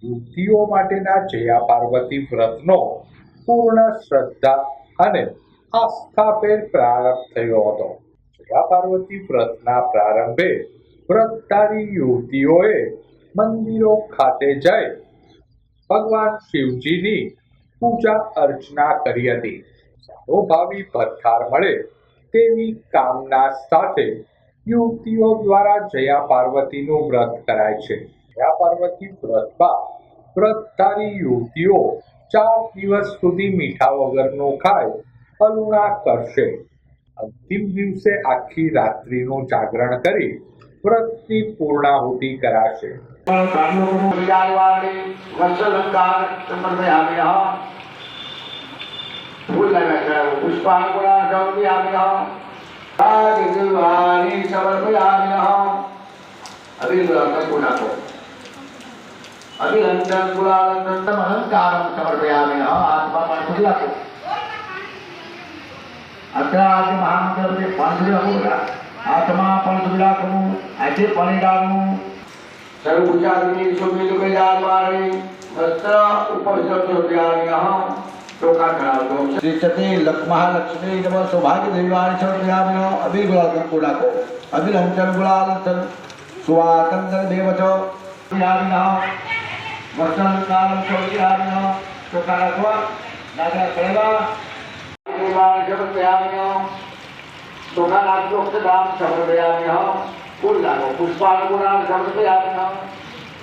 યુવતીઓ માટેના જયા પાર્વતી વ્રતનો પૂર્ણ શ્રદ્ધા અને આસ્થાભેર પ્રારંભ થયો હતો। જયા પાર્વતી વ્રતના પ્રારંભે વ્રતધારી યુવતીઓએ મંદિરો ખાતે જઈ ભગવાન શિવજીની પૂજા અર્ચના કરી હતી। સારો ભાવિ ભરખાર મળે તેવી કામના સાથે યુવતીઓ દ્વારા જયા પાર્વતીનું વ્રત કરાય છે। જયા પાર્વતી વ્રતમાં વ્રતધારી યુવતીઓ 4 દિવસ સુધી મીઠા વગરનું ખાય અલુણા કરશે। અંતિમ દિવસે આખી રાત્રિનું જાગરણ કરી વ્રતની પૂર્ણાહુતિ કરાશે। अभिनंदन गुलानंदन अहंकारं समर्पयामि आत्मा अत्रादि महामंत्र पंचविला आत्मा पंचविलाकमु ऐसे पणिदानु सर्व उच्चारणी सुमिल गजामारी वस्त्र उपनिषद टोका करावो श्रीचते लक्ष्मी नमः सौभाग्य देवानि समर्पयामि अभिगुलाको अभिनंदन गुलानंदन सुवातंदन देवच यामि वस्त्र कालं समर्पयामि टोका राखवा नागा कळवा पुष्पानुगुणान् समर्पयामि